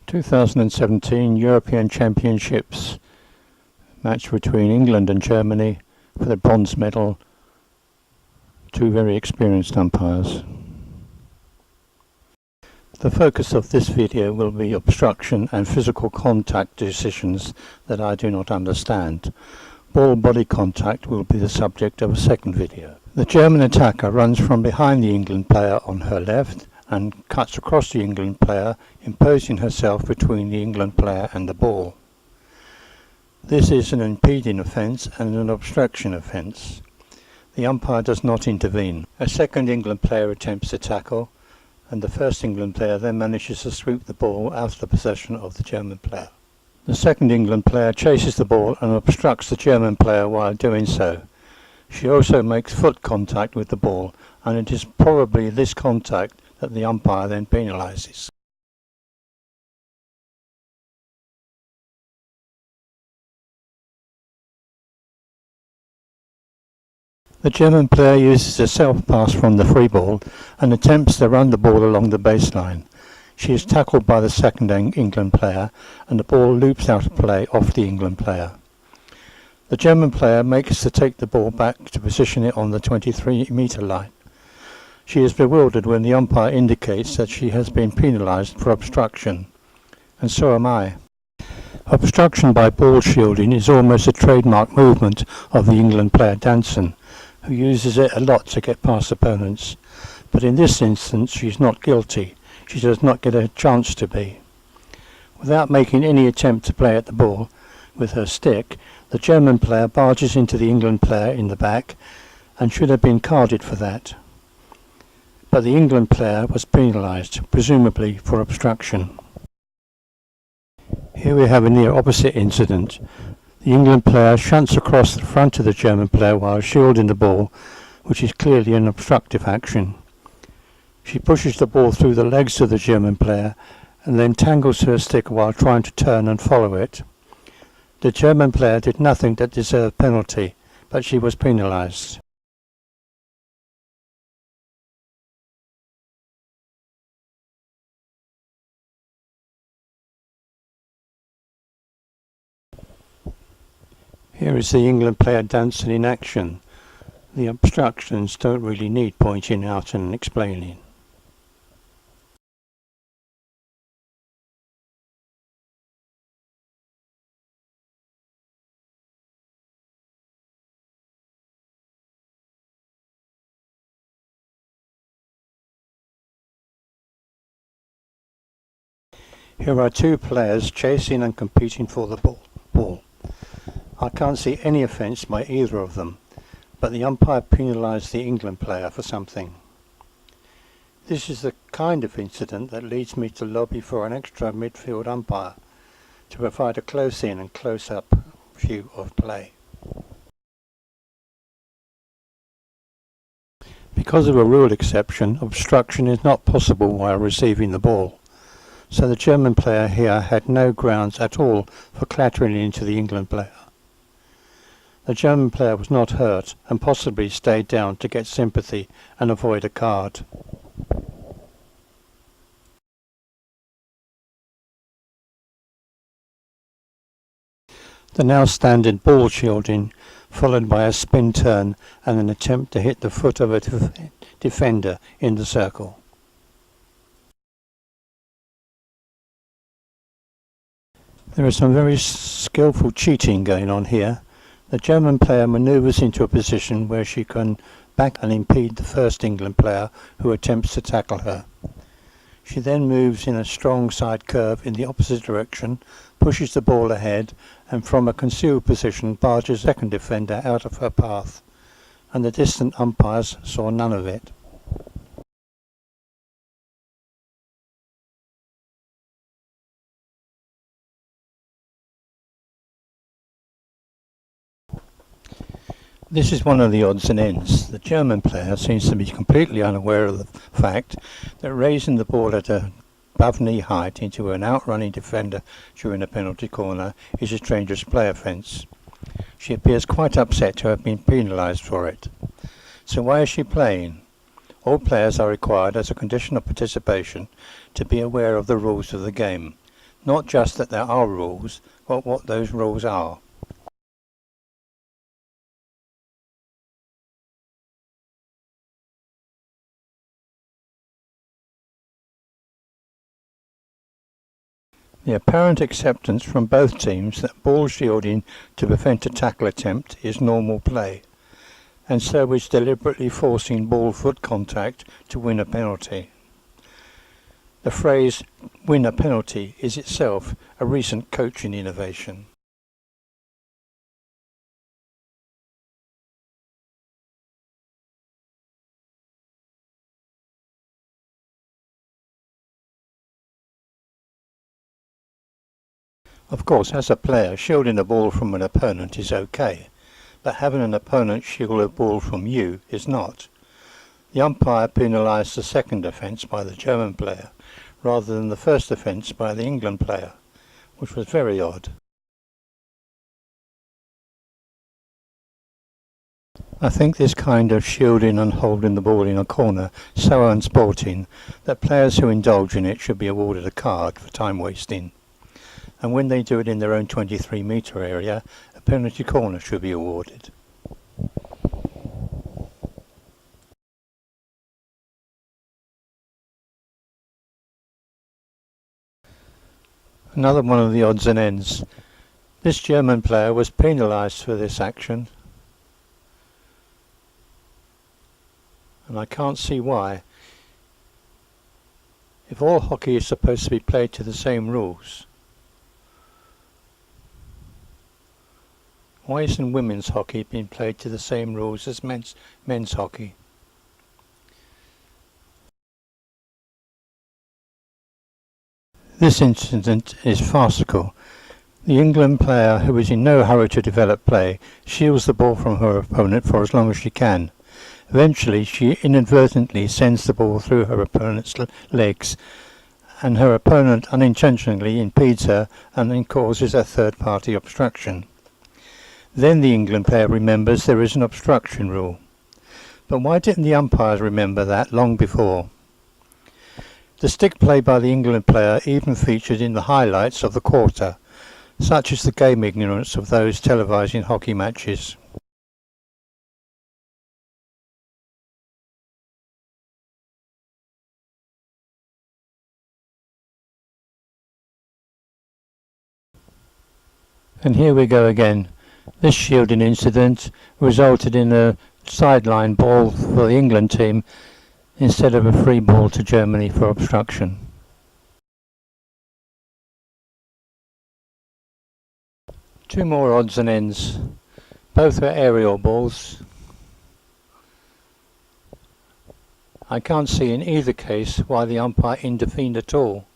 2017 European Championships match between England and Germany for the bronze medal. Two very experienced umpires. The focus of this video will be obstruction and physical contact decisions that I do not understand. Ball-body contact will be the subject of a second video. The German attacker runs from behind the England player on her left and cuts across the England player, imposing herself between the England player and the ball. This is an impeding offence and an obstruction offence. The umpire does not intervene. A second England player attempts to tackle, and the first England player then manages to sweep the ball out of the possession of the German player. The second England player chases the ball and obstructs the German player while doing so. She also makes foot contact with the ball, and it is probably this contact that the umpire then penalises. The German player uses a self-pass from the free ball and attempts to run the ball along the baseline. She is tackled by the second England player and the ball loops out of play off the England player. The German player makes to take the ball back to position it on the 23-metre line. She is bewildered when the umpire indicates that she has been penalised for obstruction, and so am I. Obstruction by ball shielding is almost a trademark movement of the England player Danson, who uses it a lot to get past opponents. But in this instance she is not guilty. She does not get a chance to be. Without making any attempt to play at the ball with her stick, the German player barges into the England player in the back and should have been carded for that. But the England player was penalised, presumably for obstruction. Here we have a near opposite incident. The England player shunts across the front of the German player while shielding the ball, which is clearly an obstructive action. She pushes the ball through the legs of the German player and then tangles her stick while trying to turn and follow it. The German player did nothing that deserved penalty, but she was penalised. Here is the England player Danson in action. The obstructions don't really need pointing out and explaining. Here are two players chasing and competing for the ball. I can't see any offence by either of them, but the umpire penalised the England player for something. This is the kind of incident that leads me to lobby for an extra midfield umpire to provide a close-in and close-up view of play. Because of a rule exception, obstruction is not possible while receiving the ball, so the German player here had no grounds at all for clattering into the England player. The German player was not hurt and possibly stayed down to get sympathy and avoid a card. The now standard ball shielding, followed by a spin turn and an attempt to hit the foot of a defender in the circle. There is some very skillful cheating going on here. The German player manoeuvres into a position where she can back and impede the first England player who attempts to tackle her. She then moves in a strong side curve in the opposite direction, pushes the ball ahead, and from a concealed position barges the second defender out of her path, and the distant umpires saw none of it. This is one of the odds and ends. The German player seems to be completely unaware of the fact that raising the ball at above knee height into an outrunning defender during a penalty corner is a dangerous play offence. She appears quite upset to have been penalised for it. So why is she playing? All players are required as a condition of participation to be aware of the rules of the game. Not just that there are rules, but what those rules are. The apparent acceptance from both teams that ball shielding to prevent a tackle attempt is normal play, and so is deliberately forcing ball-foot contact to win a penalty. The phrase "win a penalty" is itself a recent coaching innovation. Of course, as a player, shielding a ball from an opponent is okay, but having an opponent shield a ball from you is not. The umpire penalised the second offence by the German player, rather than the first offence by the England player, which was very odd. I think this kind of shielding and holding the ball in a corner so unsporting that players who indulge in it should be awarded a card for time wasting. And when they do it in their own 23-metre area, a penalty corner should be awarded. Another one of the odds and ends. This German player was penalised for this action, and I can't see why. If all hockey is supposed to be played to the same rules, why isn't women's hockey being played to the same rules as men's hockey? This incident is farcical. The England player, who is in no hurry to develop play, shields the ball from her opponent for as long as she can. Eventually, she inadvertently sends the ball through her opponent's legs, and her opponent unintentionally impedes her and then causes a third-party obstruction. Then the England player remembers there is an obstruction rule. But why didn't the umpires remember that long before? The stick play by the England player even featured in the highlights of the quarter. Such is the game ignorance of those televising hockey matches. And here we go again. This shielding incident resulted in a sideline ball for the England team instead of a free ball to Germany for obstruction. Two more odds and ends. Both were aerial balls. I can't see in either case why the umpire intervened at all.